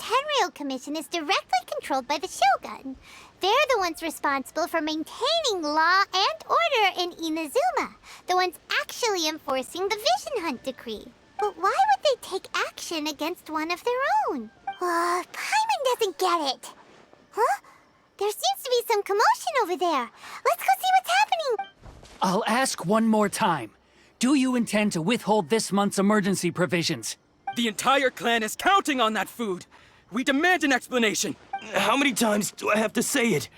Tenryou Commission is directly controlled by the Shogun. They're the ones responsible for maintaining law and order in Inazuma, the ones actually enforcing the Vision Hunt Decree. But why would they take action against one of their own? Paimon doesn't get it. Huh? There seems to be some commotion over there. Let's go see what's happening. I'll ask one more time. Do you intend to withhold this month's emergency provisions? The entire clan is counting on that food. We demand an explanation. How many times do I have to say it?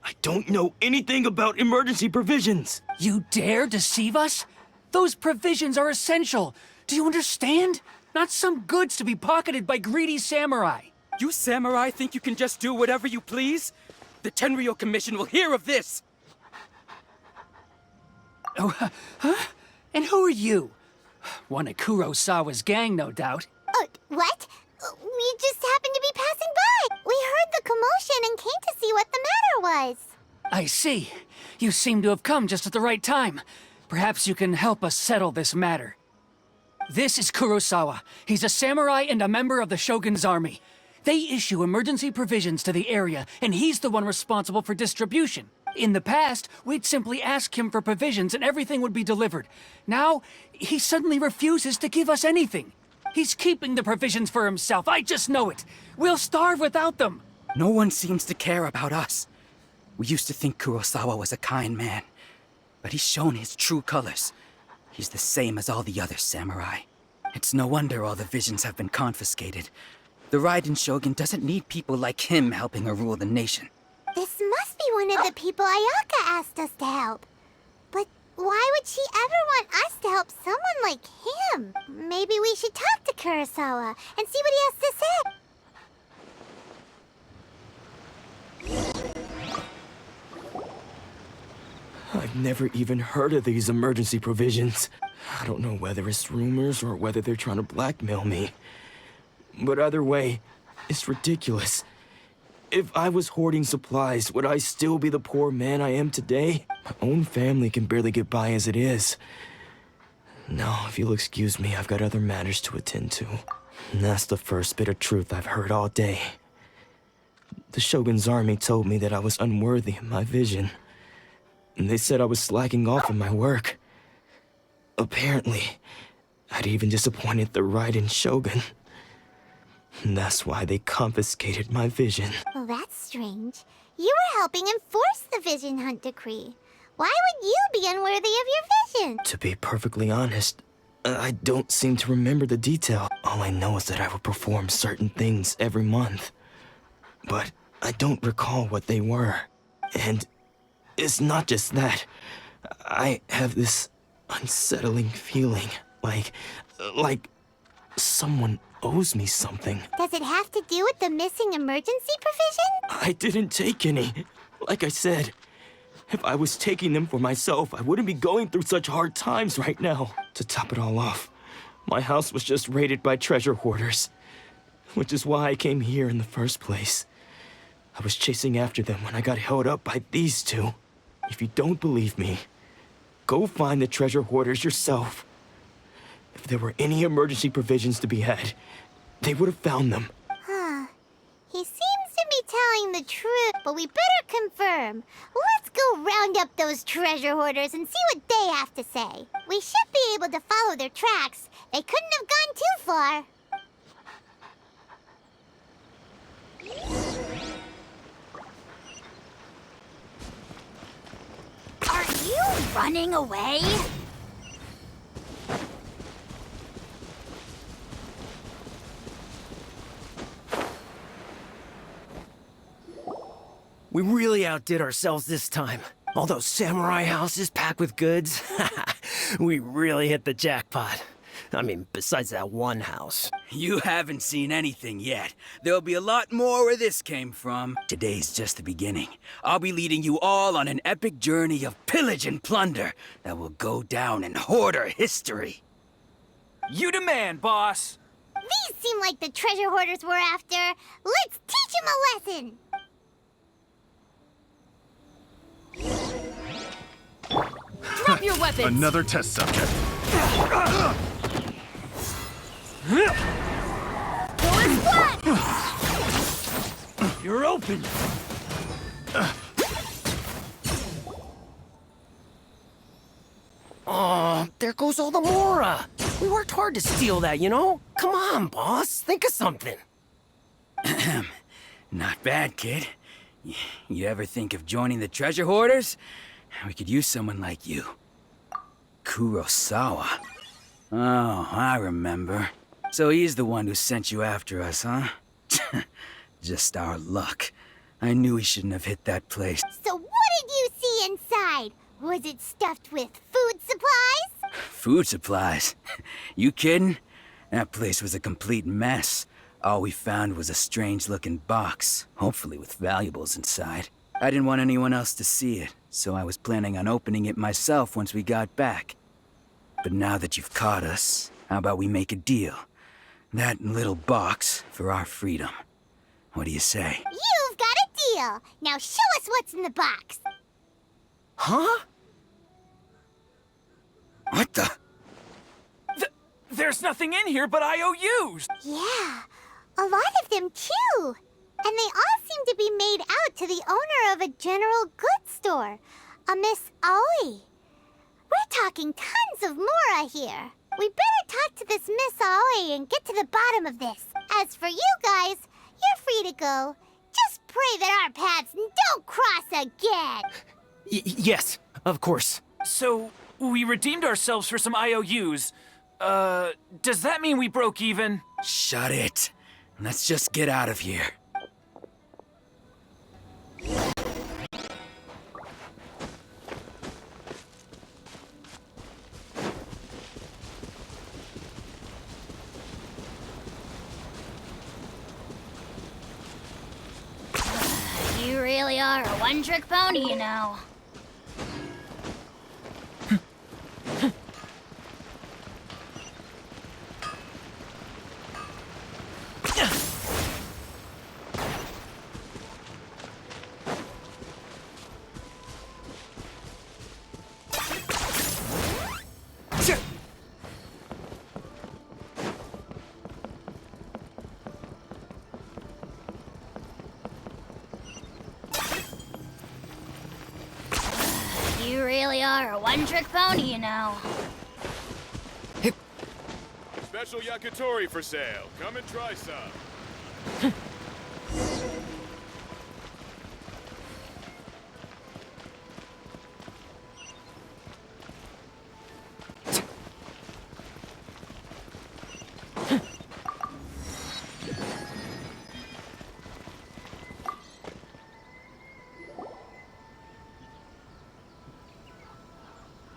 I don't know anything about emergency provisions. You dare deceive us? Those provisions are essential. Do you understand? Not some goods to be pocketed by greedy samurai. You samurai think you can just do whatever you please? The Tenryou Commission will hear of this! Oh, huh? And who are you? One of Kurosawa's gang, no doubt. What? We just happened to be passing by. We heard the commotion and came to see what the matter was. I see. You seem to have come just at the right time. Perhaps you can help us settle this matter. This is Kurosawa. He's a samurai and a member of the Shogun's army. They issue emergency provisions to the area, and he's the one responsible for distribution. In the past, we'd simply ask him for provisions and everything would be delivered. Now, he suddenly refuses to give us anything. He's keeping the provisions for himself, I just know it. We'll starve without them. No one seems to care about us. We used to think Kurosawa was a kind man, but he's shown his true colors. He's the same as all the other samurai. It's no wonder all the visions have been confiscated. The Raiden Shogun doesn't need people like him helping her rule the nation. This must be one of the people Ayaka asked us to help. But why would she ever want us to help someone like him? Maybe we should talk to Kurosawa and see what he has to say. I've never even heard of these emergency provisions. I don't know whether it's rumors or whether they're trying to blackmail me. But either way, it's ridiculous. If I was hoarding supplies, would I still be the poor man I am today? My own family can barely get by as it is. No, if you'll excuse me, I've got other matters to attend to. And that's the first bit of truth I've heard all day. The Shogun's army told me that I was unworthy of my vision. And they said I was slacking off in my work. Apparently, I'd even disappointed the Raiden Shogun. And that's why they confiscated my vision. Well, that's strange. You were helping enforce the Vision Hunt Decree. Why would you be unworthy of your vision? To be perfectly honest, I don't seem to remember the detail. All I know is that I would perform certain things every month. But I don't recall what they were. And it's not just that. I have this unsettling feeling, like someone owes me something. Does it have to do with the missing emergency provision? I didn't take any. Like I said, if I was taking them for myself, I wouldn't be going through such hard times right now. To top it all off, my house was just raided by treasure hoarders, which is why I came here in the first place. I was chasing after them when I got held up by these two. If you don't believe me, go find the treasure hoarders yourself. If there were any emergency provisions to be had, they would have found them. Huh. He seems to be telling the truth, but we better confirm. Let's go round up those treasure hoarders and see what they have to say. We should be able to follow their tracks. They couldn't have gone too far. Are you running away? We really outdid ourselves this time. All those samurai houses packed with goods. We really hit the jackpot. I mean, besides that one house. You haven't seen anything yet. There'll be a lot more where this came from. Today's just the beginning. I'll be leading you all on an epic journey of pillage and plunder that will go down in hoarder history. You demand, boss. These seem like the treasure hoarders we're after. Let's teach them a lesson. Drop your weapons! Another test subject. Go and splat! You're open! Oh, there goes all the Mora. We worked hard to steal that, you know? Come on, boss. Think of something. Not bad, kid. You ever think of joining the treasure hoarders? We could use someone like you. Kurosawa. Oh, I remember. So he's the one who sent you after us, huh? Just our luck. I knew he shouldn't have hit that place. So what did you see inside? Was it stuffed with food supplies? Food supplies? You kidding? That place was a complete mess. All we found was a strange-looking box, hopefully with valuables inside. I didn't want anyone else to see it, so I was planning on opening it myself once we got back. But now that you've caught us, how about we make a deal? That little box for our freedom. What do you say? You've got a deal. Now show us what's in the box. Huh? What the? There's nothing in here but IOUs! Yeah, a lot of them too. And they all seem to be made out to the owner of a general goods store, a Miss Aoi. We're talking tons of Mora here. We better talk to this Miss Aoi and get to the bottom of this. As for you guys, you're free to go. Just pray that our paths don't cross again. Yes, of course. So, we redeemed ourselves for some IOUs. Does that mean we broke even? Shut it. Let's just get out of here. You really are a one-trick pony, you know. You really are a one-trick pony, you know. Special yakitori for sale. Come and try some.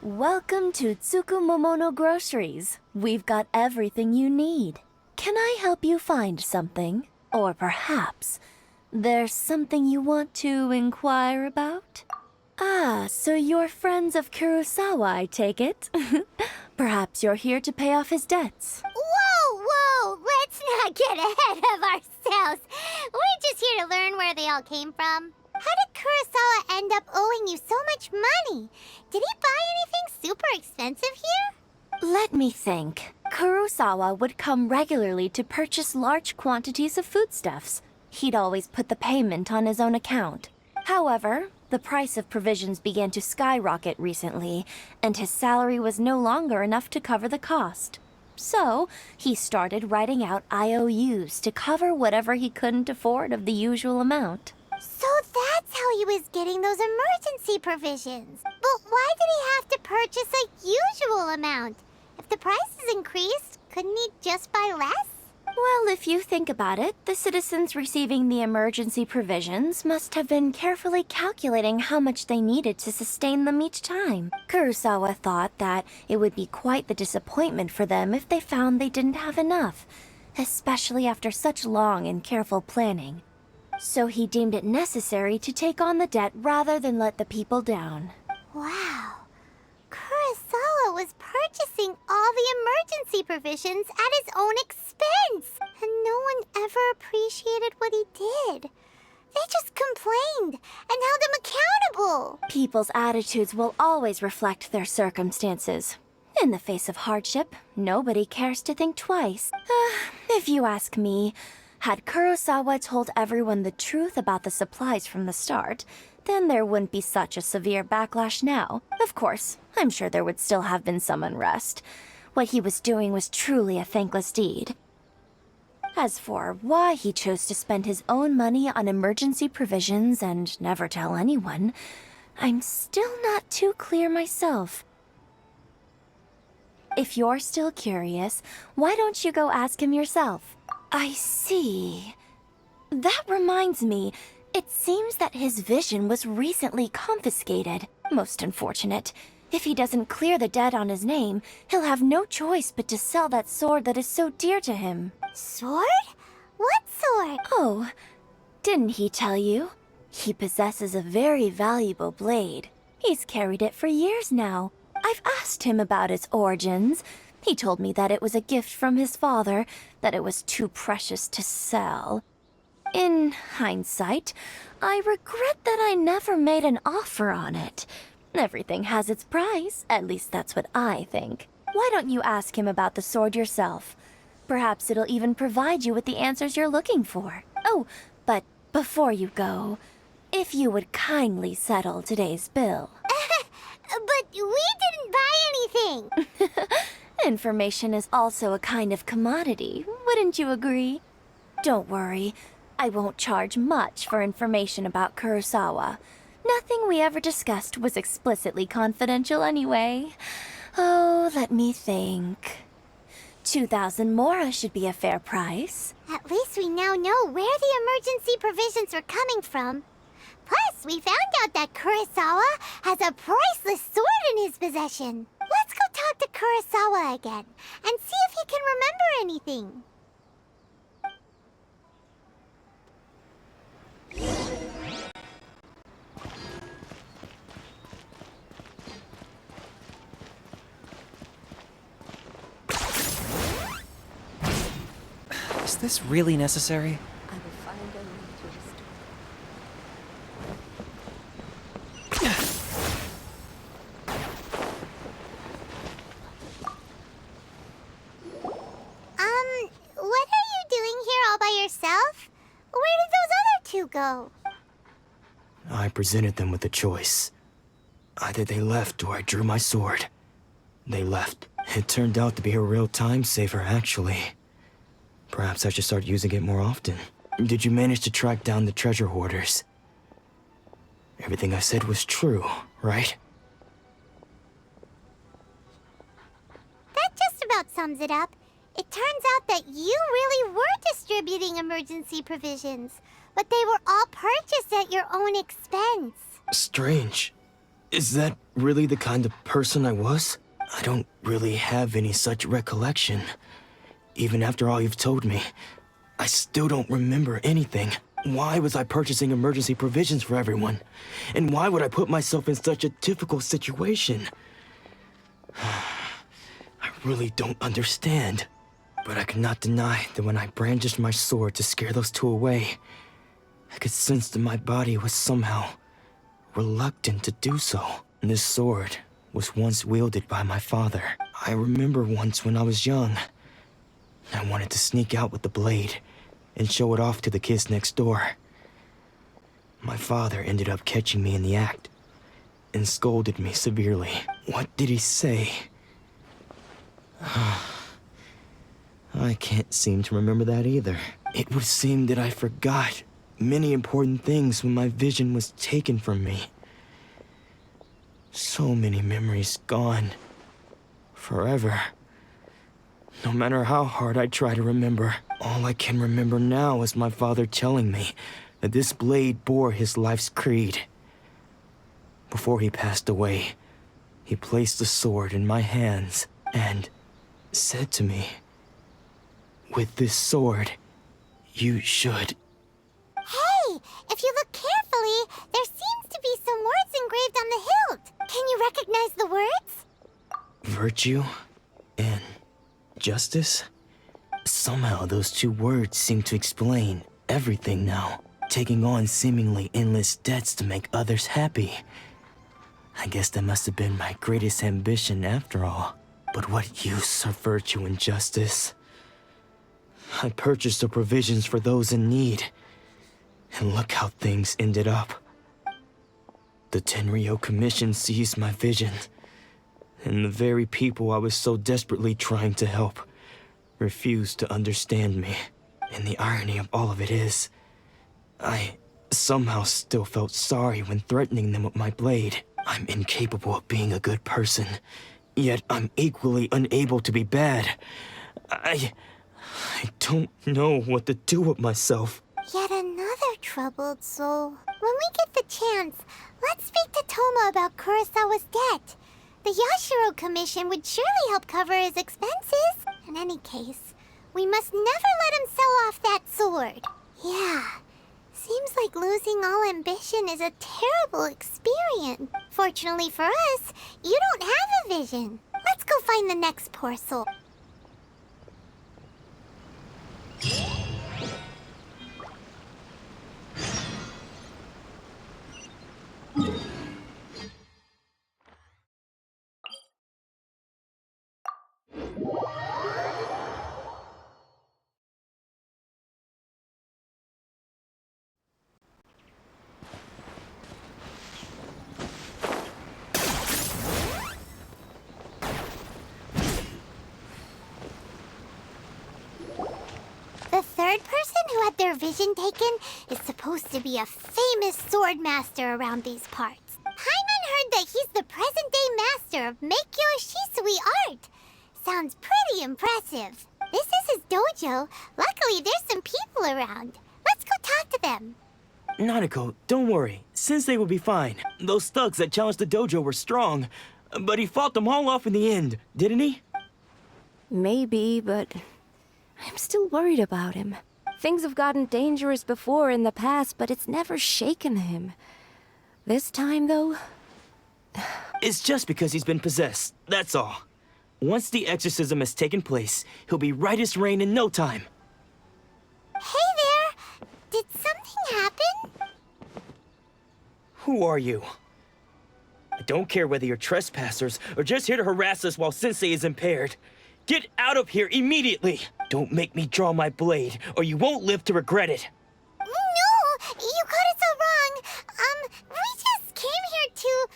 Welcome to Tsukumomono Groceries. We've got everything you need. Can I help you find something? Or perhaps there's something you want to inquire about? Ah, so you're friends of Kurosawa, I take it. Perhaps you're here to pay off his debts. Whoa! Let's not get ahead of ourselves. We're just here to learn where they all came from. How did Kurosawa end up owing you so much money? Did he buy anything super expensive here? Let me think. Kurosawa would come regularly to purchase large quantities of foodstuffs. He'd always put the payment on his own account. However, the price of provisions began to skyrocket recently, and his salary was no longer enough to cover the cost. So, he started writing out IOUs to cover whatever he couldn't afford of the usual amount. So that's how he was getting those emergency provisions. But why did he have to purchase a usual amount? If the prices increased, couldn't he just buy less? Well, if you think about it, the citizens receiving the emergency provisions must have been carefully calculating how much they needed to sustain them each time. Kurosawa thought that it would be quite the disappointment for them if they found they didn't have enough, especially after such long and careful planning. So he deemed it necessary to take on the debt rather than let the people down. Wow. Kurosawa was purchasing all the emergency provisions at his own expense. And no one ever appreciated what he did. They just complained and held him accountable. People's attitudes will always reflect their circumstances. In the face of hardship, nobody cares to think twice. If you ask me, Had Kurosawa told everyone the truth about the supplies from the start, then there wouldn't be such a severe backlash now. Of course, I'm sure there would still have been some unrest. What he was doing was truly a thankless deed. As for why he chose to spend his own money on emergency provisions and never tell anyone, I'm still not too clear myself. If you're still curious, why don't you go ask him yourself? I see. That reminds me, it seems that his vision was recently confiscated. Most unfortunate. If he doesn't clear the debt on his name, he'll have no choice but to sell that sword that is so dear to him. Sword? What sword? Oh, didn't he tell you? He possesses a very valuable blade. He's carried it for years now. I've asked him about its origins. He told me that it was a gift from his father, that it was too precious to sell. In hindsight, I regret that I never made an offer on it. Everything has its price, at least that's what I think. Why don't you ask him about the sword yourself? Perhaps it'll even provide you with the answers you're looking for. Oh, but before you go, if you would kindly settle today's bill. But we didn't buy anything. Information is also a kind of commodity, wouldn't you agree? Don't worry, I won't charge much for information about Kurosawa. Nothing we ever discussed was explicitly confidential anyway. Oh, let me think. 2,000 mora should be a fair price. At least we now know where the emergency provisions are coming from. Plus, we found out that Kurosawa has a priceless sword in his possession. Let's go talk to Kurosawa again and see if he can remember anything. Is this really necessary? What are you doing here all by yourself? Where did those other two go? I presented them with a choice. Either they left or I drew my sword. They left. It turned out to be a real time saver, actually. Perhaps I should start using it more often. Did you manage to track down the treasure hoarders? Everything I said was true, right? That just about sums it up. It turns out that you really were distributing emergency provisions, but they were all purchased at your own expense. Strange. Is that really the kind of person I was? I don't really have any such recollection. Even after all you've told me, I still don't remember anything. Why was I purchasing emergency provisions for everyone? And why would I put myself in such a difficult situation? I really don't understand. But I cannot deny that when I brandished my sword to scare those two away, I could sense that my body was somehow reluctant to do so. And this sword was once wielded by my father. I remember once when I was young, I wanted to sneak out with the blade and show it off to the kids next door. My father ended up catching me in the act and scolded me severely. What did he say? I can't seem to remember that either. It would seem that I forgot many important things when my vision was taken from me. So many memories gone. Forever. No matter how hard I try to remember, all I can remember now is my father telling me that this blade bore his life's creed. Before he passed away, he placed the sword in my hands and said to me, "With this sword, you should..." Hey, if you look carefully, there seems to be some words engraved on the hilt. Can you recognize the words? Virtue and justice? Somehow those two words seem to explain everything now. Taking on seemingly endless debts to make others happy. I guess that must have been my greatest ambition after all. But what use are virtue and justice? I purchased the provisions for those in need. And look how things ended up. The Tenryo Commission seized my vision. And the very people I was so desperately trying to help refused to understand me. And the irony of all of it is, I somehow still felt sorry when threatening them with my blade. I'm incapable of being a good person, yet I'm equally unable to be bad. I don't know what to do with myself. Yet another troubled soul. When we get the chance, let's speak to Toma about Kurosawa's debt. The Yashiro Commission would surely help cover his expenses. In any case, we must never let him sell off that sword. Yeah, seems like losing all ambition is a terrible experience. Fortunately for us, you don't have a vision. Let's go find the next poor soul. The third person who had their vision taken is supposed to be a famous sword master around these parts. Paimon heard that he's the present-day master of Meikyo Shisui art. Sounds pretty impressive. This is his dojo. Luckily, there's some people around. Let's go talk to them. Nanako, don't worry. Sensei will be fine. Those thugs that challenged the dojo were strong, but he fought them all off in the end, didn't he? Maybe, but I'm still worried about him. Things have gotten dangerous before in the past, but it's never shaken him. This time, though... It's just because he's been possessed, that's all. Once the exorcism has taken place, he'll be right as rain in no time. Hey there! Did something happen? Who are you? I don't care whether you're trespassers or just here to harass us while Sensei is impaired. Get out of here immediately! Don't make me draw my blade, or you won't live to regret it. No! You got it so wrong! We just came here to...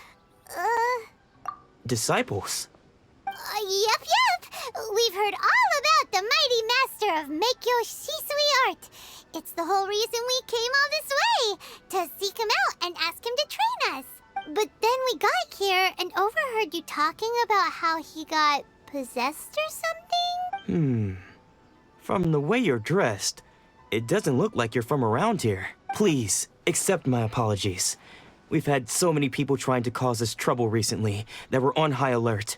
Disciples? Yep! We've heard all about the mighty master of Meikyo Shisui art. It's the whole reason we came all this way, to seek him out and ask him to train us. But then we got here and overheard you talking about how he got possessed or something? From the way you're dressed, it doesn't look like you're from around here. Please, accept my apologies. We've had so many people trying to cause us trouble recently that we're on high alert.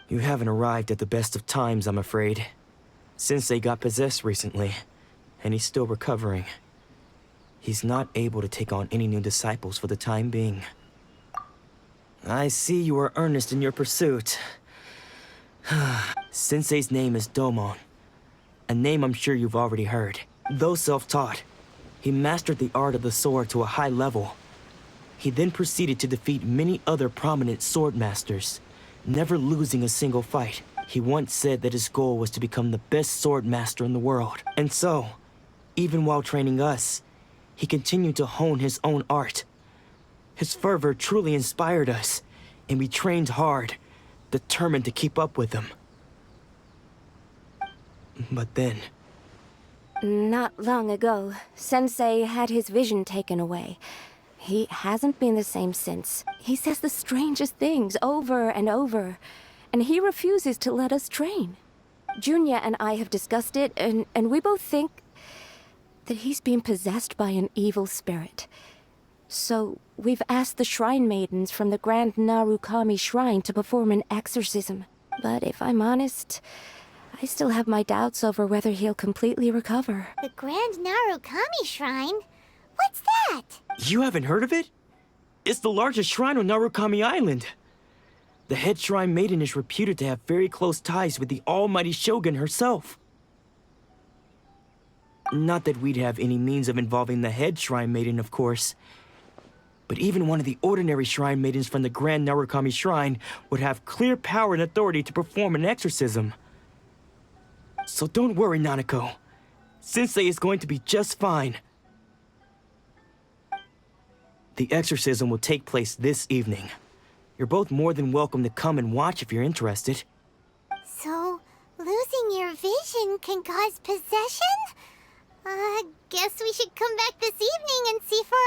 You haven't arrived at the best of times, I'm afraid. Sensei got possessed recently, and he's still recovering. He's not able to take on any new disciples for the time being. I see you are earnest in your pursuit. Sensei's name is Domon, a name I'm sure you've already heard. Though self-taught, he mastered the art of the sword to a high level. He then proceeded to defeat many other prominent sword masters, never losing a single fight. He once said that his goal was to become the best sword master in the world. And so, even while training us, he continued to hone his own art. His fervor truly inspired us, and we trained hard, determined to keep up with him. But then... Not long ago, Sensei had his vision taken away. He hasn't been the same since. He says the strangest things over and over, and he refuses to let us train. Junya and I have discussed it, and we both think that he's been possessed by an evil spirit. So we've asked the shrine maidens from the Grand Narukami Shrine to perform an exorcism. But if I'm honest, I still have my doubts over whether he'll completely recover. The Grand Narukami Shrine? What's that? You haven't heard of it? It's the largest shrine on Narukami Island. The head shrine maiden is reputed to have very close ties with the almighty Shogun herself. Not that we'd have any means of involving the head shrine maiden, of course. But even one of the ordinary shrine maidens from the Grand Narukami Shrine would have clear power and authority to perform an exorcism. So don't worry, Nanako. Sensei is going to be just fine. The exorcism will take place this evening. You're both more than welcome to come and watch if you're interested. So, losing your vision can cause possession? Guess we should come back this evening and see for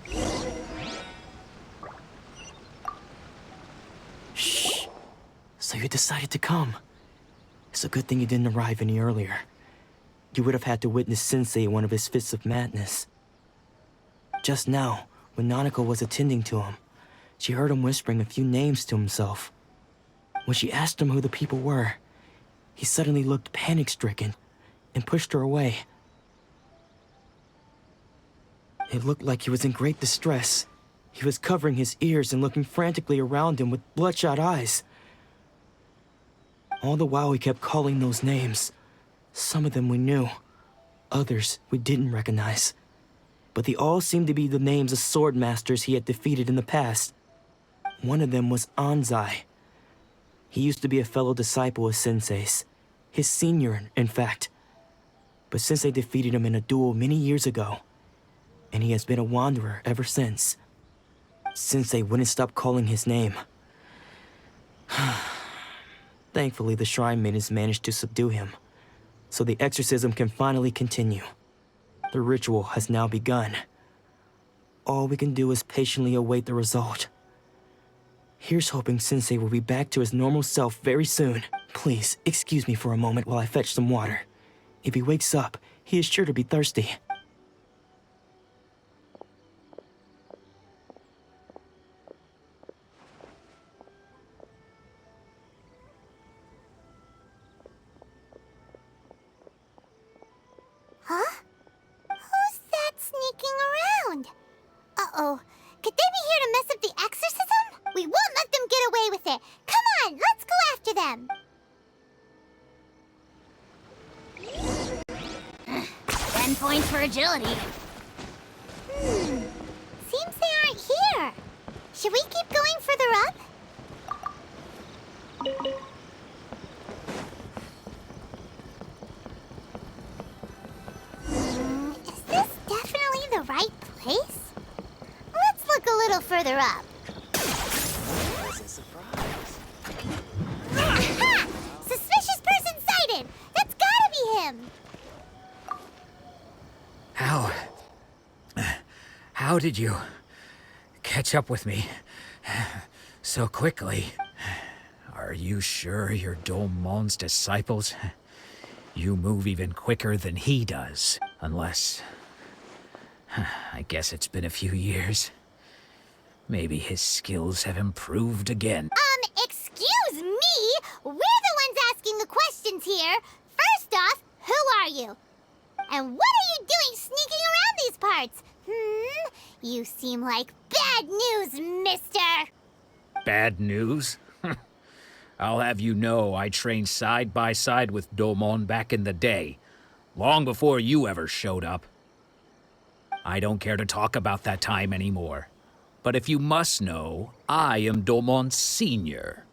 ourselves. Shh. So you decided to come. It's a good thing you didn't arrive any earlier. You would have had to witness Sensei in one of his fits of madness. Just now, when Nanako was attending to him, she heard him whispering a few names to himself. When she asked him who the people were, he suddenly looked panic-stricken and pushed her away. It looked like he was in great distress. He was covering his ears and looking frantically around him with bloodshot eyes. All the while he kept calling those names. Some of them we knew, others we didn't recognize. But they all seemed to be the names of sword masters he had defeated in the past. One of them was Anzai. He used to be a fellow disciple of Sensei's. His senior, in fact. But Sensei defeated him in a duel many years ago, and he has been a wanderer ever since. Sensei wouldn't stop calling his name. Thankfully, the Shrine Maidens managed to subdue him, so the exorcism can finally continue. The ritual has now begun. All we can do is patiently await the result. Here's hoping Sensei will be back to his normal self very soon. Please, excuse me for a moment while I fetch some water. If he wakes up, he is sure to be thirsty. Huh? Who's that sneaking around? Uh-oh. Could they be here to mess up the exorcism? We won't let them get away with it. Come on, let's go after them. 10 points for agility. Seems they aren't here. Should we keep going further up? Is this definitely the right place? Let's look a little further up. Aha! Suspicious person sighted! That's gotta be him! How did you catch up with me so quickly? Are you sure you're Domon's disciples? You move even quicker than he does, unless... I guess it's been a few years. Maybe his skills have improved again. Excuse me? We're the ones asking the questions here. First off, who are you? And what are you doing sneaking around these parts? You seem like bad news, mister. Bad news? I'll have you know I trained side by side with Domon back in the day, long before you ever showed up. I don't care to talk about that time anymore. But if you must know, I am Domon's senior.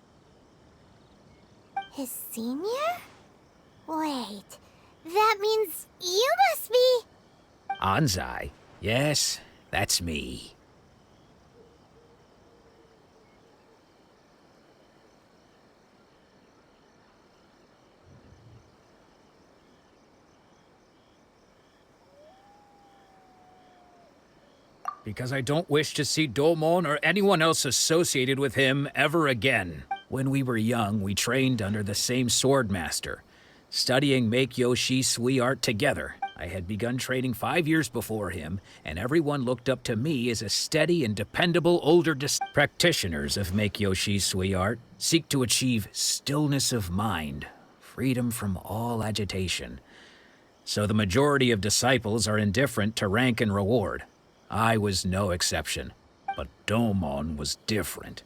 His senior? Wait, that means you must be... Anzai? Yes, that's me. Because I don't wish to see Domon or anyone else associated with him ever again. When we were young, we trained under the same sword master, studying Make-Yoshi Sui art together. I had begun training 5 years before him, and everyone looked up to me as a steady and dependable older practitioners of Make-Yoshi Sui art seek to achieve stillness of mind, freedom from all agitation. So the majority of disciples are indifferent to rank and reward. I was no exception, but Domon was different.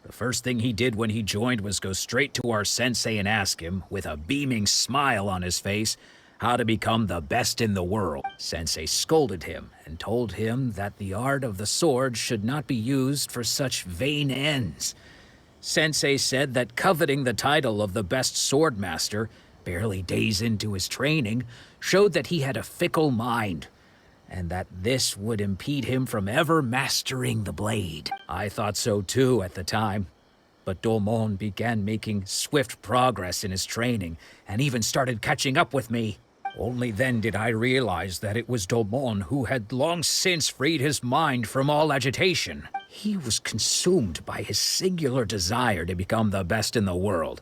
The first thing he did when he joined was go straight to our sensei and ask him, with a beaming smile on his face, how to become the best in the world. Sensei scolded him and told him that the art of the sword should not be used for such vain ends. Sensei said that coveting the title of the best swordmaster, barely days into his training, showed that he had a fickle mind, and that this would impede him from ever mastering the blade. I thought so too at the time, but Domon began making swift progress in his training, and even started catching up with me. Only then did I realize that it was Domon who had long since freed his mind from all agitation. He was consumed by his singular desire to become the best in the world.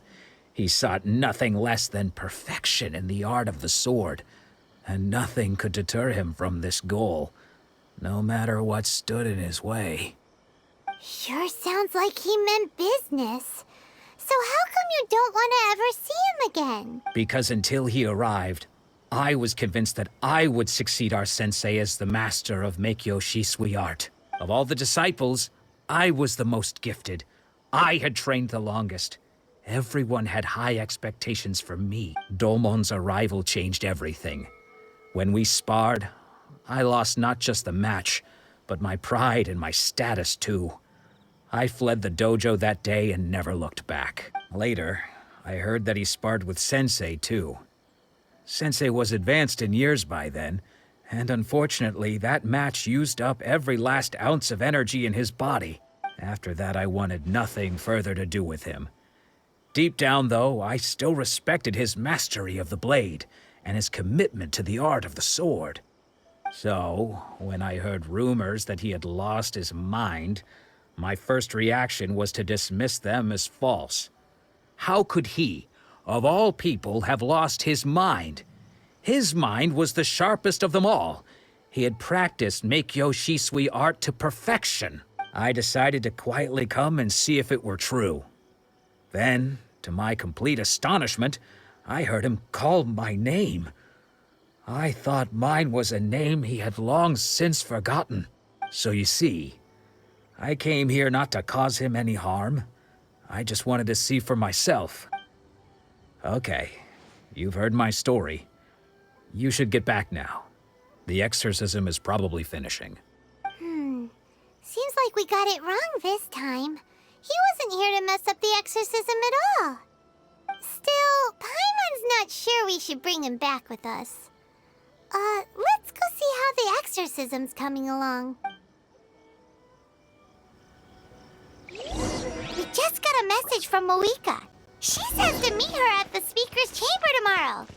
He sought nothing less than perfection in the art of the sword, and nothing could deter him from this goal, no matter what stood in his way. Sure sounds like he meant business. So how come you don't want to ever see him again? Because until he arrived, I was convinced that I would succeed our sensei as the master of Meikyo Shisui art. Of all the disciples, I was the most gifted. I had trained the longest. Everyone had high expectations for me. Domon's arrival changed everything. When we sparred, I lost not just the match, but my pride and my status too. I fled the dojo that day and never looked back. Later, I heard that he sparred with Sensei too. Sensei was advanced in years by then, and unfortunately that match used up every last ounce of energy in his body. After that, I wanted nothing further to do with him. Deep down, though, I still respected his mastery of the blade and his commitment to the art of the sword. So, when I heard rumors that he had lost his mind, my first reaction was to dismiss them as false. How could he, of all people, have lost his mind? His mind was the sharpest of them all. He had practiced Meikyo Shisui art to perfection. I decided to quietly come and see if it were true. Then, to my complete astonishment, I heard him call my name. I thought mine was a name he had long since forgotten. So you see, I came here not to cause him any harm. I just wanted to see for myself. Okay, you've heard my story. You should get back now. The exorcism is probably finishing. Seems like we got it wrong this time. He wasn't here to mess up the exorcism at all. Still, Paimon's not sure we should bring him back with us. Let's go see how the exorcism's coming along. We just got a message from Moika. She says to meet her at the speaker's chamber tomorrow.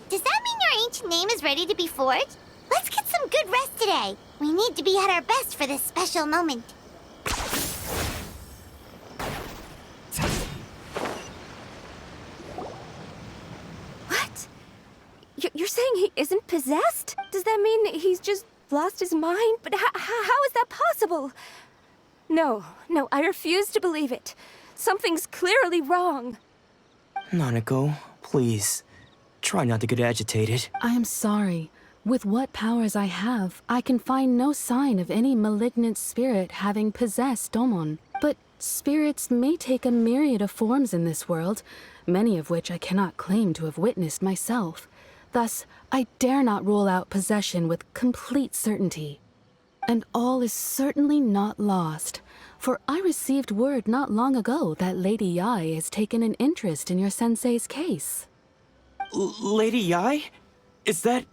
Does that mean your ancient name is ready to be forged? Let's get some good rest today. We need to be at our best for this special moment. What? You're saying he isn't possessed? Does that mean he's just lost his mind? But how is that possible? No, I refuse to believe it. Something's clearly wrong. Nanako, please. Try not to get agitated. I am sorry. With what powers I have, I can find no sign of any malignant spirit having possessed Domon. But spirits may take a myriad of forms in this world, many of which I cannot claim to have witnessed myself. Thus, I dare not rule out possession with complete certainty. And all is certainly not lost, for I received word not long ago that Lady Yae has taken an interest in your sensei's case. Lady Yae? Is that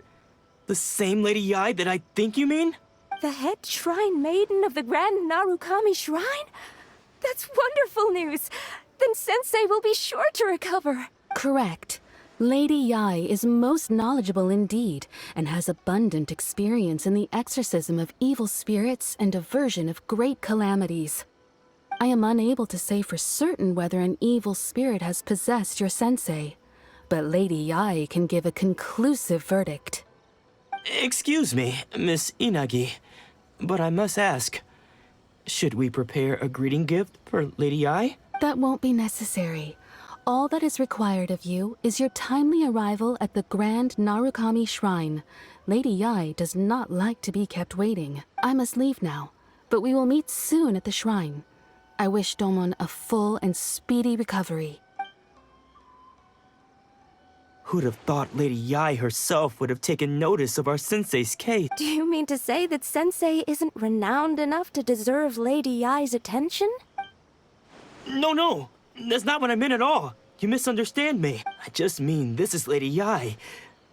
the same Lady Yae that I think you mean? The head shrine maiden of the Grand Narukami Shrine? That's wonderful news! Then Sensei will be sure to recover. Correct. Lady Yae is most knowledgeable indeed, and has abundant experience in the exorcism of evil spirits and aversion of great calamities. I am unable to say for certain whether an evil spirit has possessed your sensei, but Lady Yae can give a conclusive verdict. Excuse me, Miss Inagi, but I must ask, should we prepare a greeting gift for Lady Yae? That won't be necessary. All that is required of you is your timely arrival at the Grand Narukami Shrine. Lady Yae does not like to be kept waiting. I must leave now, but we will meet soon at the shrine. I wish Domon a full and speedy recovery. Who'd have thought Lady Yai herself would have taken notice of our sensei's case? Do you mean to say that Sensei isn't renowned enough to deserve Lady Yai's attention? No, that's not what I meant at all. You misunderstand me. I just mean this is Lady Yai,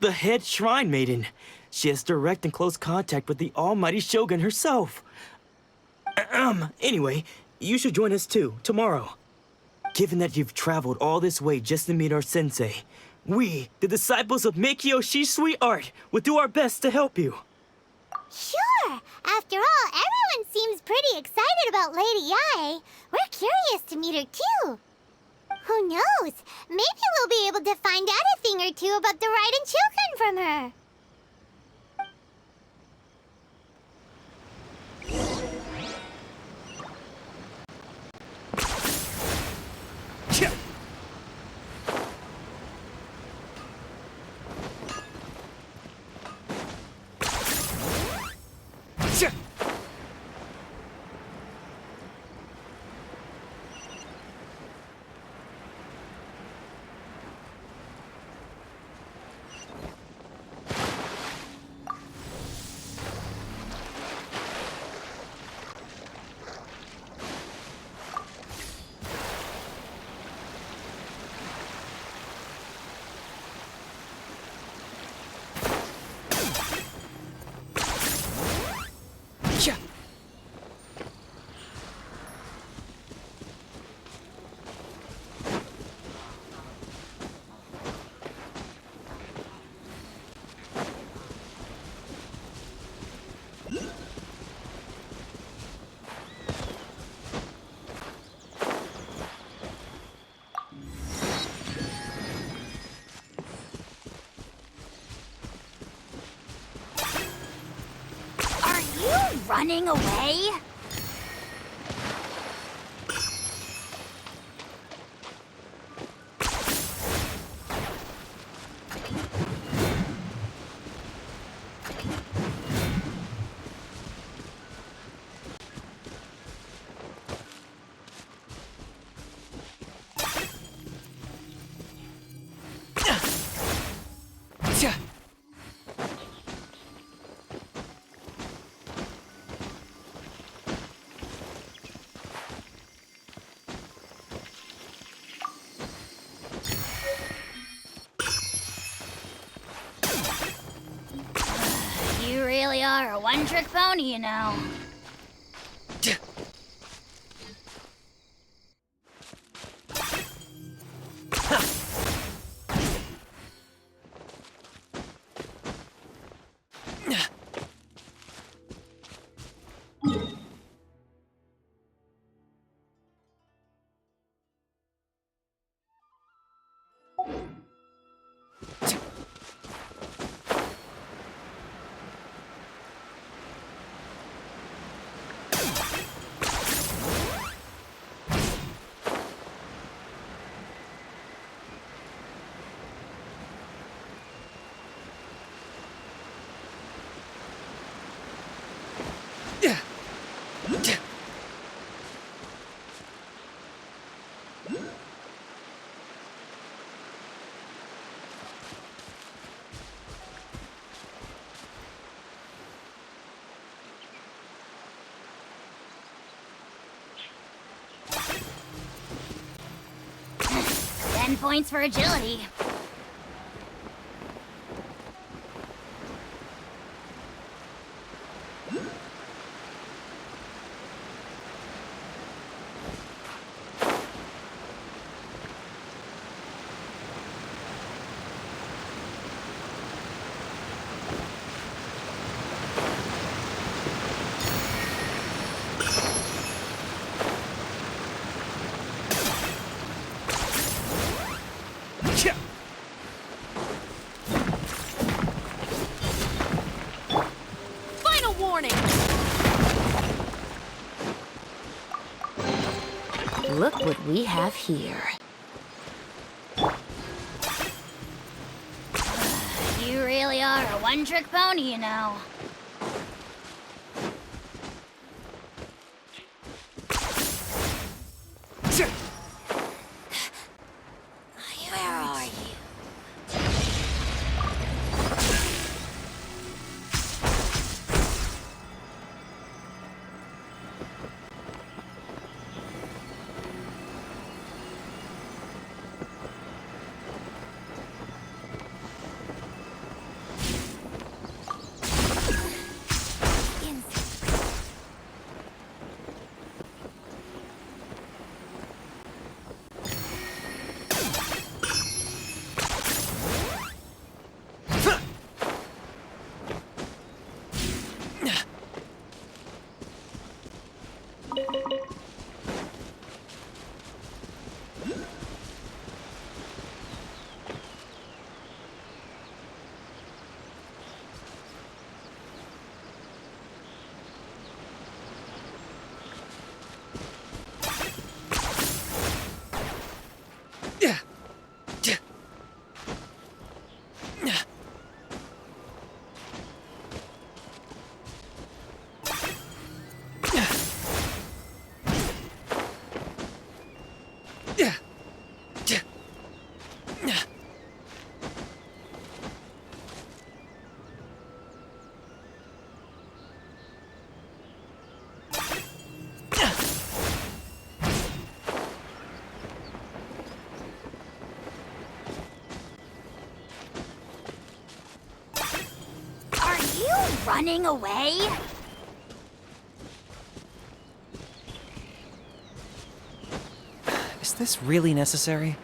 the head shrine maiden. She has direct and close contact with the almighty Shogun herself. Anyway, you should join us too, tomorrow. Given that you've traveled all this way just to meet our sensei, we, the disciples of Meikyo Shisui Art, will do our best to help you. Sure! After all, everyone seems pretty excited about Lady Yai. We're curious to meet her too. Who knows? Maybe we'll be able to find out a thing or two about the Raiden Shogun from her. Running away? You really are a one-trick pony, you know. Ten points for agility. Final warning! Look what we have here. You really are a one-trick pony, you know. Where are you? running away? Is this really necessary?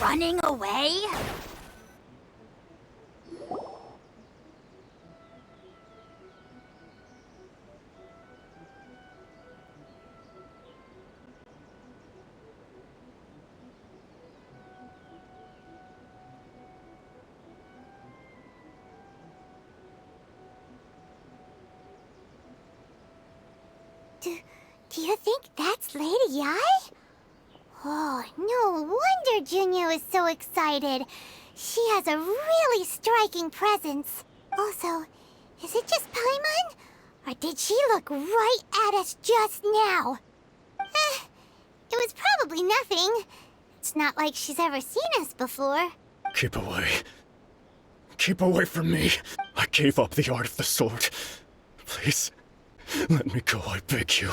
Running away? Do you think that's Lady Yai? Oh, no wonder Junyo is so excited. She has a really striking presence. Also, is it just Paimon? Or did she look right at us just now? It was probably nothing. It's not like she's ever seen us before. Keep away. Keep away from me. I gave up the art of the sword. Please, let me go, I beg you.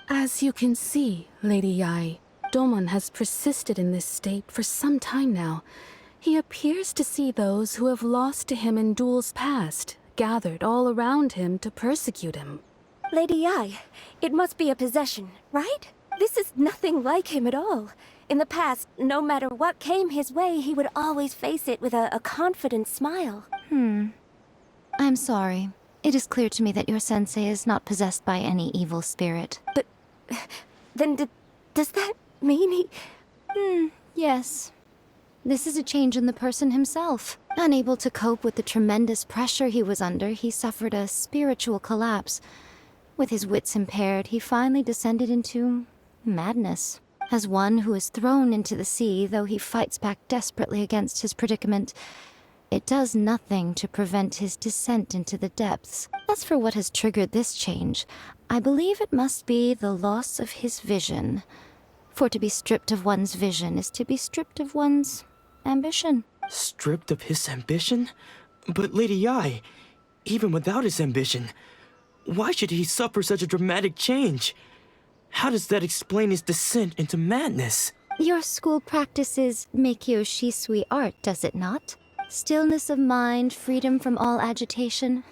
As you can see, Lady Yai, Domon has persisted in this state for some time now. He appears to see those who have lost to him in duels past, gathered all around him to persecute him. Lady Yai, it must be a possession, right? This is nothing like him at all. In the past, no matter what came his way, he would always face it with a confident smile. I'm sorry. It is clear to me that your sensei is not possessed by any evil spirit. But then does that mean he... Yes. This is a change in the person himself. Unable to cope with the tremendous pressure he was under, he suffered a spiritual collapse. With his wits impaired, he finally descended into madness. As one who is thrown into the sea, though he fights back desperately against his predicament, it does nothing to prevent his descent into the depths. As for what has triggered this change, I believe it must be the loss of his vision. For to be stripped of one's vision is to be stripped of one's ambition. Stripped of his ambition? But Lady Yai, even without his ambition, why should he suffer such a dramatic change? How does that explain his descent into madness? Your school practices Meikyo Shisui art, does it not? Stillness of mind, freedom from all agitation.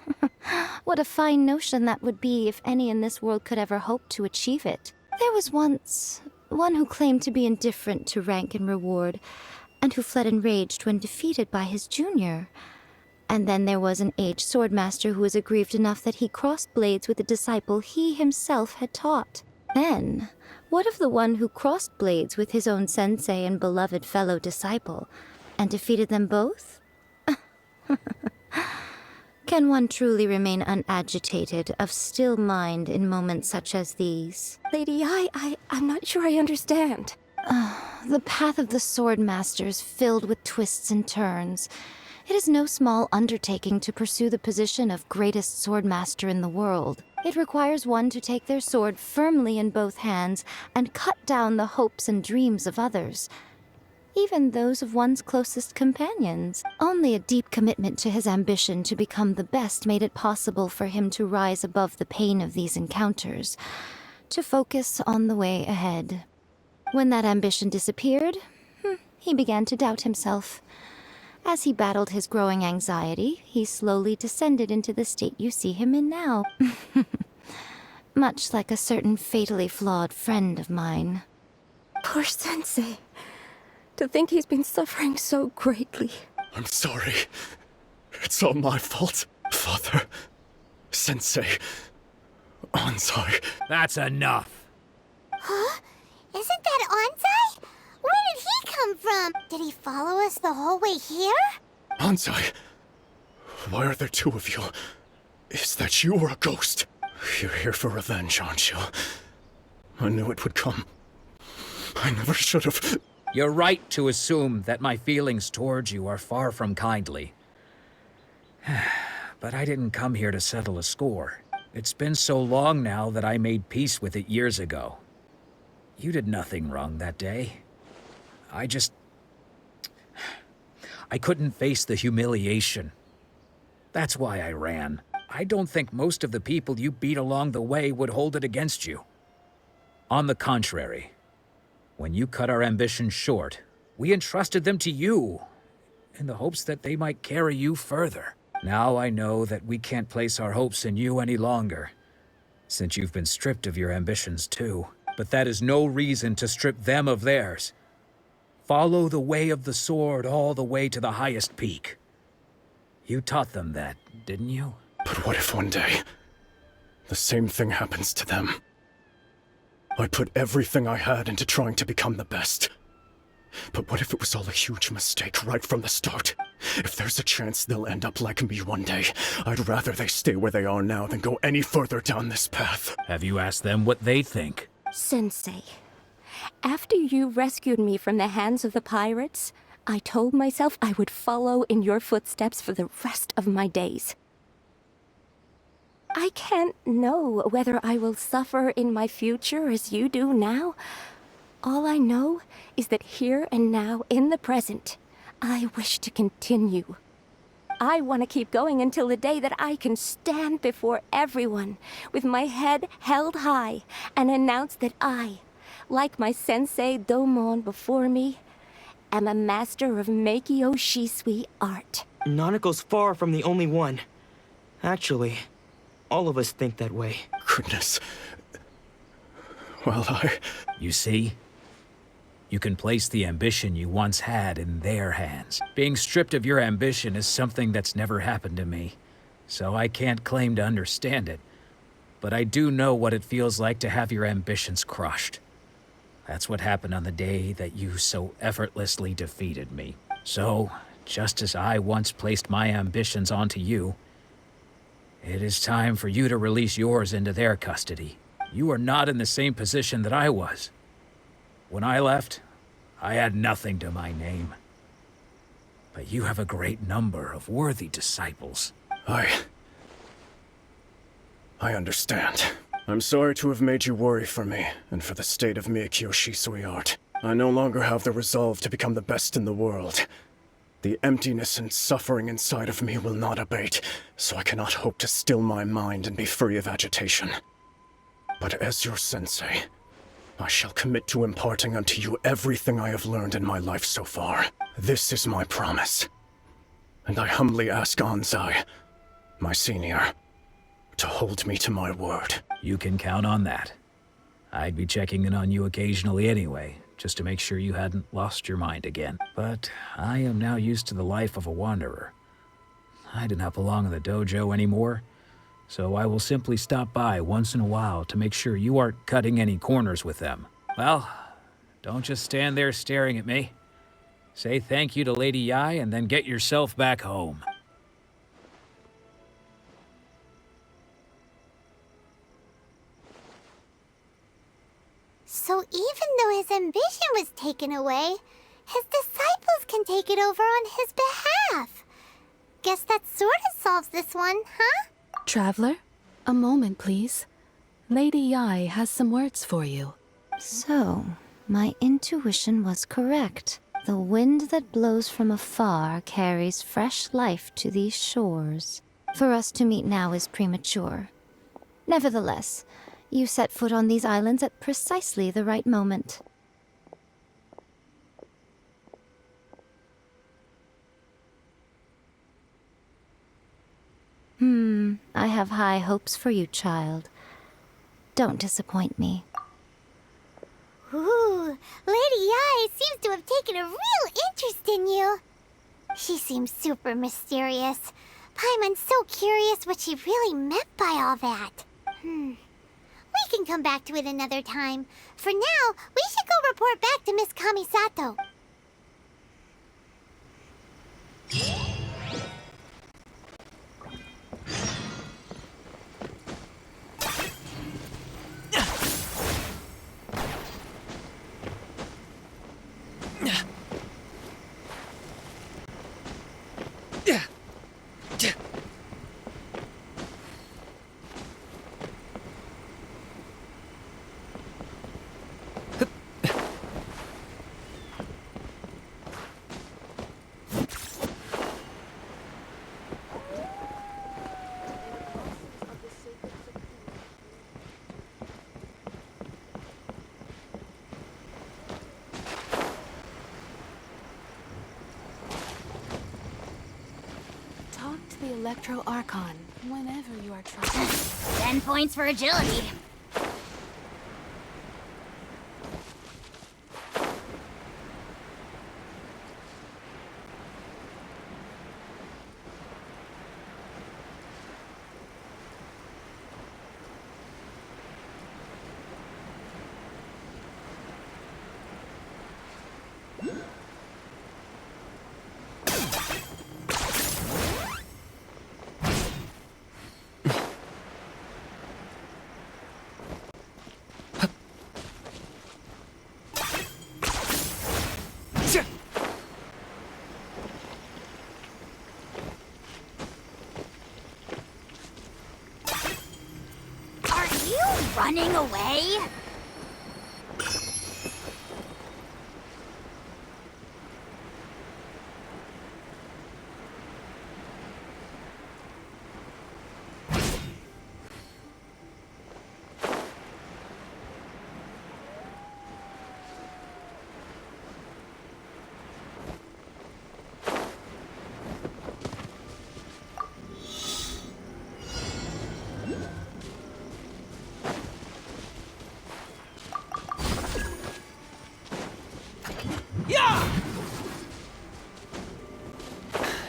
What a fine notion that would be if any in this world could ever hope to achieve it. There was once one who claimed to be indifferent to rank and reward, and who fled enraged when defeated by his junior. And then there was an aged swordmaster who was aggrieved enough that he crossed blades with a disciple he himself had taught. Then, what of the one who crossed blades with his own sensei and beloved fellow disciple, and defeated them both? Can one truly remain unagitated, of still mind in moments such as these? Lady, I'm not sure I understand. The path of the Swordmaster is filled with twists and turns. It is no small undertaking to pursue the position of greatest swordmaster in the world. It requires one to take their sword firmly in both hands and cut down the hopes and dreams of others, even those of one's closest companions. Only a deep commitment to his ambition to become the best made it possible for him to rise above the pain of these encounters, to focus on the way ahead. When that ambition disappeared, he began to doubt himself. As he battled his growing anxiety, he slowly descended into the state you see him in now. Much like a certain fatally flawed friend of mine. Poor Sensei. To think he's been suffering so greatly. I'm sorry. It's all my fault. Father, Sensei, Anzai. That's enough. Huh? Isn't that Anzai? Where did he come from? Did he follow us the whole way here? Anzai, why are there two of you? Is that you or a ghost? You're here for revenge, aren't you? I knew it would come. I never should have. You're right to assume that my feelings towards you are far from kindly. But I didn't come here to settle a score. It's been so long now that I made peace with it years ago. You did nothing wrong that day. I couldn't face the humiliation. That's why I ran. I don't think most of the people you beat along the way would hold it against you. On the contrary, when you cut our ambitions short, we entrusted them to you, in the hopes that they might carry you further. Now I know that we can't place our hopes in you any longer, since you've been stripped of your ambitions too. But that is no reason to strip them of theirs. Follow the way of the sword all the way to the highest peak. You taught them that, didn't you? But what if one day, the same thing happens to them? I put everything I had into trying to become the best. But what if it was all a huge mistake right from the start? If there's a chance they'll end up like me one day, I'd rather they stay where they are now than go any further down this path. Have you asked them what they think? Sensei, after you rescued me from the hands of the pirates, I told myself I would follow in your footsteps for the rest of my days. I can't know whether I will suffer in my future as you do now. All I know is that here and now, in the present, I wish to continue. I want to keep going until the day that I can stand before everyone with my head held high and announce that I, like my sensei Domon before me, am a master of Meikyo Shisui art. Nanako's far from the only one. Actually, all of us think that way. Goodness. Well, You see? You can place the ambition you once had in their hands. Being stripped of your ambition is something that's never happened to me, so I can't claim to understand it. But I do know what it feels like to have your ambitions crushed. That's what happened on the day that you so effortlessly defeated me. So, just as I once placed my ambitions onto you, it is time for you to release yours into their custody. You are not in the same position that I was. When I left, I had nothing to my name. But you have a great number of worthy disciples. I understand. I'm sorry to have made you worry for me, and for the state of Meikyo Shisui art. I no longer have the resolve to become the best in the world. The emptiness and suffering inside of me will not abate, so I cannot hope to still my mind and be free of agitation. But as your sensei, I shall commit to imparting unto you everything I have learned in my life so far. This is my promise. And I humbly ask Anzai, my senior, to hold me to my word. You can count on that. I'd be checking in on you occasionally anyway, just to make sure you hadn't lost your mind again. But I am now used to the life of a wanderer. I do not belong in the dojo anymore, so I will simply stop by once in a while to make sure you aren't cutting any corners with them. Well, don't just stand there staring at me. Say thank you to Lady Yai and then get yourself back home. So even though his ambition was taken away, his disciples can take it over on his behalf. Guess that sort of solves this one, huh? Traveler, a moment, please. Lady Yai has some words for you. So, my intuition was correct. The wind that blows from afar carries fresh life to these shores. For us to meet now is premature. Nevertheless, you set foot on these islands at precisely the right moment. I have high hopes for you, child. Don't disappoint me. Ooh, Lady Yai seems to have taken a real interest in you. She seems super mysterious. Paimon's so curious what she really meant by all that. We can come back to it another time. For now, we should go report back to Miss Kamisato. Talk to the Electro Archon whenever you are trying. 10 points for agility. Running away?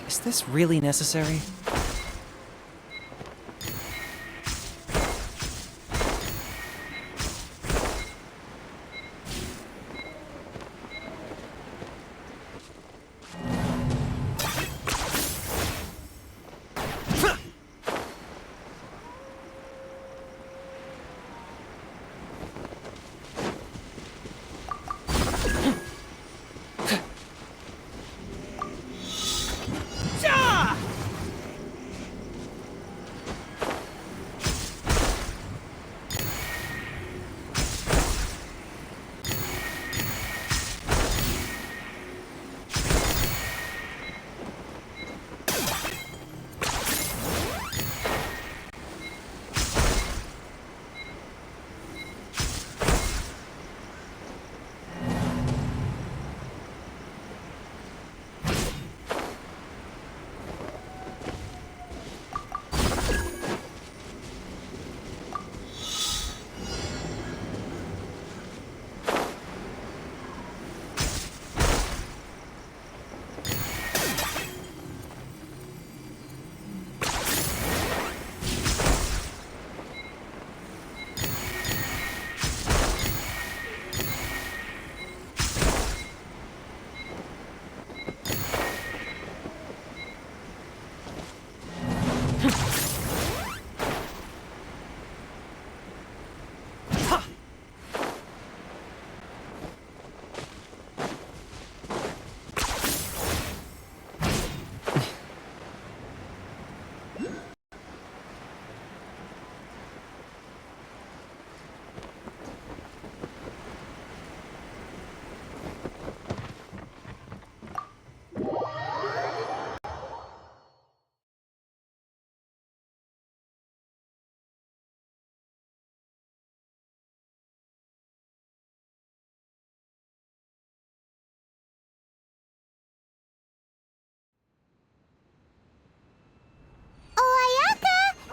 Is this really necessary?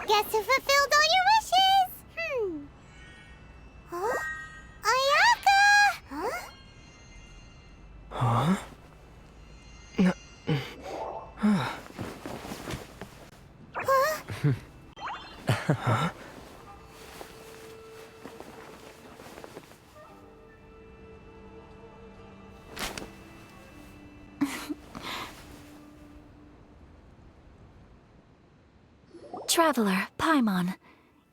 guess who fulfilled all your wishes? Huh? Ayaka! Huh? Huh? Huh? Traveler, Paimon,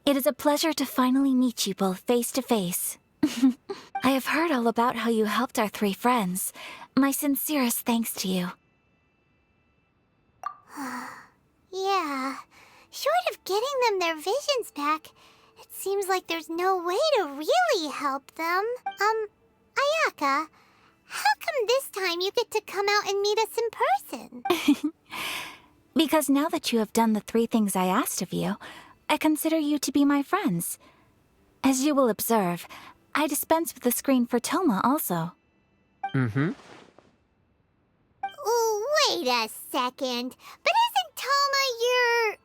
it is a pleasure to finally meet you both face to face. I have heard all about how you helped our 3 friends. My sincerest thanks to you. Yeah. Short of getting them their visions back, it seems like there's no way to really help them. Ayaka, how come this time you get to come out and meet us in person? Because now that you have done the 3 things I asked of you, I consider you to be my friends. As you will observe, I dispense with the screen for Thoma also. Mm-hmm. Wait a second. But isn't Thoma your,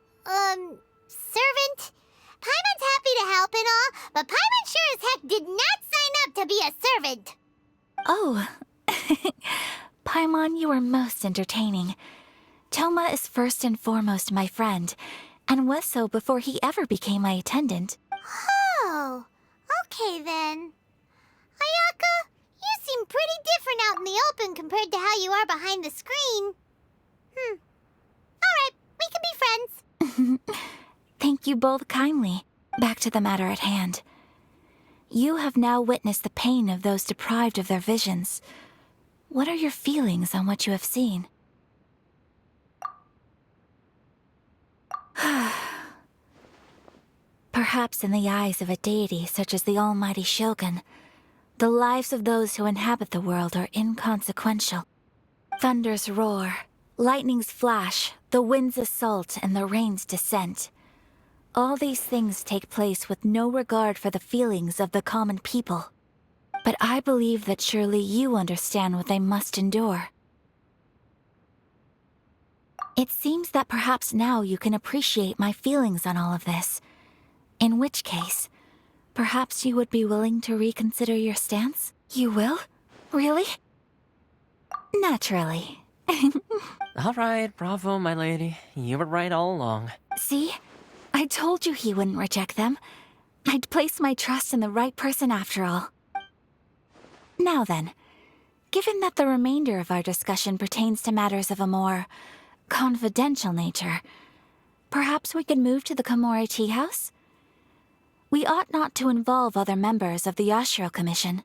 servant? Paimon's happy to help and all, but Paimon sure as heck did not sign up to be a servant. Oh. Paimon, you are most entertaining. Thoma is first and foremost my friend, and was so before he ever became my attendant. Oh, okay then. Ayaka, you seem pretty different out in the open compared to how you are behind the screen. Alright, we can be friends. Thank you both kindly. Back to the matter at hand. You have now witnessed the pain of those deprived of their visions. What are your feelings on what you have seen? Perhaps in the eyes of a deity such as the almighty Shogun, the lives of those who inhabit the world are inconsequential. Thunders roar, lightnings flash, the winds assault, and the rains descent. All these things take place with no regard for the feelings of the common people. But I believe that surely you understand what they must endure. It seems that perhaps now you can appreciate my feelings on all of this. In which case, perhaps you would be willing to reconsider your stance? You will? Really? Naturally. All right, bravo, my lady. You were right all along. See? I told you he wouldn't reject them. I'd placed my trust in the right person after all. Now then, given that the remainder of our discussion pertains to matters of a more confidential nature, perhaps we could move to the Komori Tea House? We ought not to involve other members of the Yashiro Commission.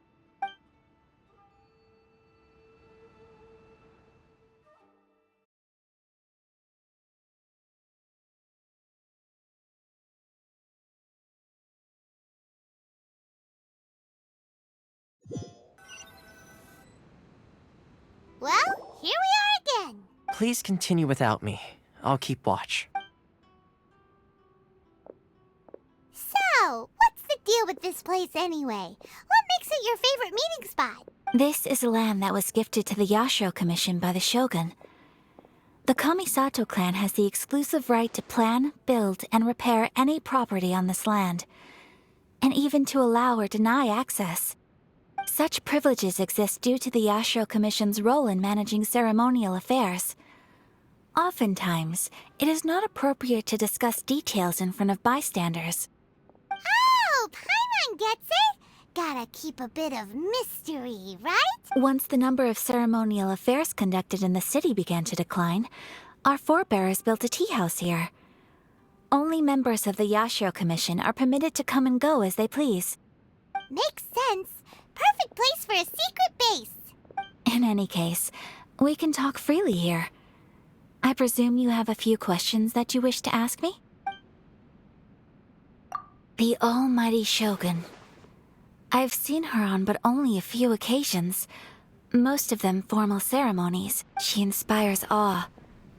Well, here we are again. Please continue without me. I'll keep watch. So, what's the deal with this place anyway? What makes it your favorite meeting spot? This is land that was gifted to the Yashiro Commission by the Shogun. The Kamisato clan has the exclusive right to plan, build, and repair any property on this land, and even to allow or deny access. Such privileges exist due to the Yashiro Commission's role in managing ceremonial affairs. Oftentimes, it is not appropriate to discuss details in front of bystanders. Oh, Paimon gets it! Gotta keep a bit of mystery, right? Once the number of ceremonial affairs conducted in the city began to decline, our forebears built a tea house here. Only members of the Yashiro Commission are permitted to come and go as they please. Makes sense. Perfect place for a secret base. In any case, we can talk freely here. I presume you have a few questions that you wish to ask me? The almighty Shogun. I've seen her on but only a few occasions, most of them formal ceremonies. She inspires awe,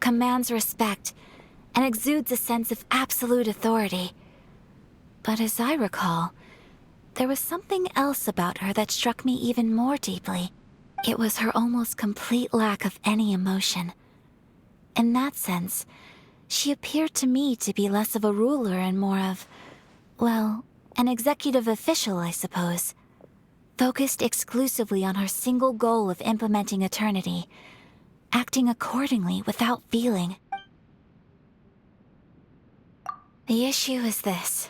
commands respect, and exudes a sense of absolute authority. But as I recall, there was something else about her that struck me even more deeply. It was her almost complete lack of any emotion. In that sense, She appeared to me to be less of a ruler and more of, well, an executive official, I suppose. Focused exclusively on her single goal of implementing eternity, acting accordingly without feeling. The issue is this.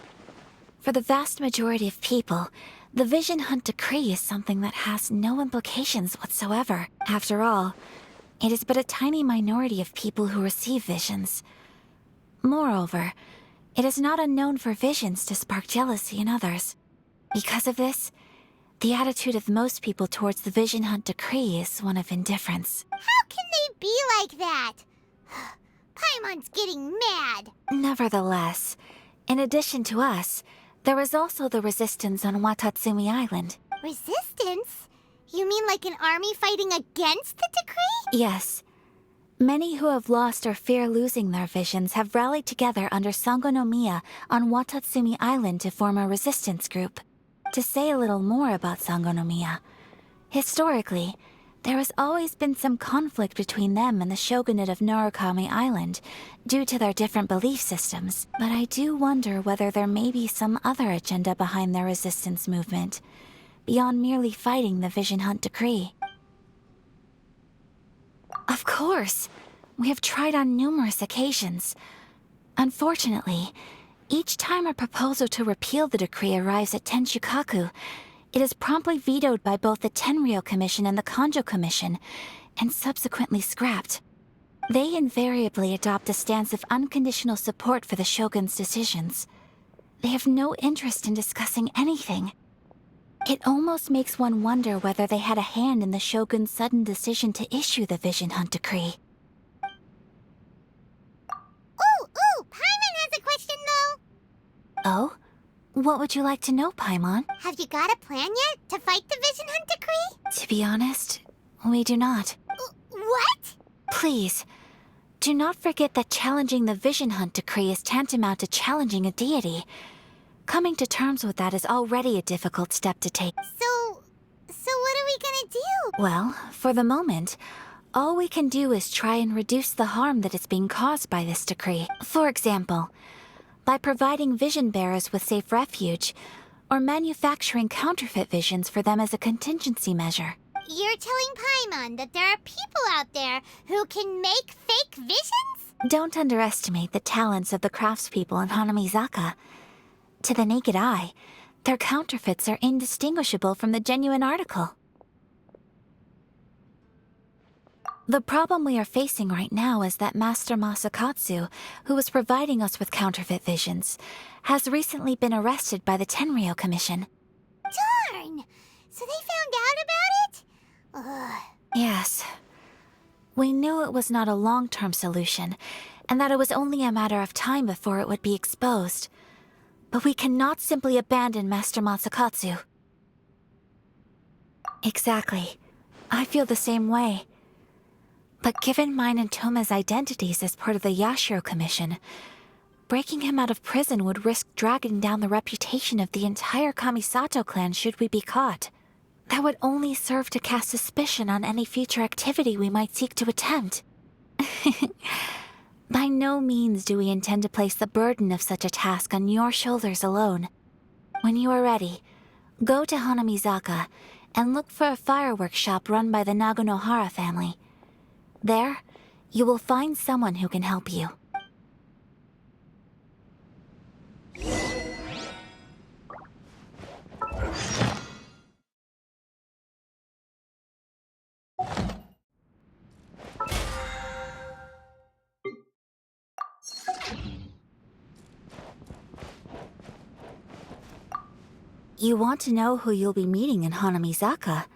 For the vast majority of people, the Vision Hunt Decree is something that has no implications whatsoever. After all, it is but a tiny minority of people who receive visions. Moreover, it is not unknown for visions to spark jealousy in others. Because of this, the attitude of most people towards the Vision Hunt Decree is one of indifference. How can they be like that? Paimon's getting mad. Nevertheless, in addition to us, there is also the resistance on Watatsumi Island. Resistance? You mean like an army fighting against the decree? Yes. Many who have lost or fear losing their visions have rallied together under Sangonomiya on Watatsumi Island to form a resistance group. To say a little more about Sangonomiya, historically, there has always been some conflict between them and the shogunate of Narukami Island due to their different belief systems, but I do wonder whether there may be some other agenda behind their resistance movement, beyond merely fighting the Vision Hunt Decree. Of course! We have tried on numerous occasions. Unfortunately, each time a proposal to repeal the decree arrives at Tenshukaku, it is promptly vetoed by both the Tenryou Commission and the Kanjo Commission, and subsequently scrapped. They invariably adopt a stance of unconditional support for the Shogun's decisions. They have no interest in discussing anything. It almost makes one wonder whether they had a hand in the Shogun's sudden decision to issue the Vision Hunt Decree. Ooh, Paimon has a question though. Oh? What would you like to know, Paimon? Have you got a plan yet to fight the Vision Hunt Decree? To be honest, we do not. What? Please, do not forget that challenging the Vision Hunt Decree is tantamount to challenging a deity. Coming to terms with that is already a difficult step to take. So what are we gonna do? Well, for the moment, all we can do is try and reduce the harm that is being caused by this decree. For example, by providing vision bearers with safe refuge, or manufacturing counterfeit visions for them as a contingency measure. You're telling Paimon that there are people out there who can make fake visions? Don't underestimate the talents of the craftspeople in Hanamizaka. To the naked eye, their counterfeits are indistinguishable from the genuine article. The problem we are facing right now is that Master Masakatsu, who was providing us with counterfeit visions, has recently been arrested by the Tenryou Commission. Darn! So they found out about it? Ugh. Yes. We knew it was not a long-term solution, and that it was only a matter of time before it would be exposed. But we cannot simply abandon Master Masakatsu. Exactly. I feel the same way. But given mine and Toma's identities as part of the Yashiro Commission, breaking him out of prison would risk dragging down the reputation of the entire Kamisato clan should we be caught. That would only serve to cast suspicion on any future activity we might seek to attempt. By no means do we intend to place the burden of such a task on your shoulders alone. When you are ready, go to Hanamizaka and look for a fireworks shop run by the Naganohara family. There, you will find someone who can help you. You want to know who you'll be meeting in Hanamizaka?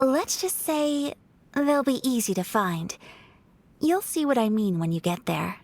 Let's just say they'll be easy to find. You'll see what I mean when you get there.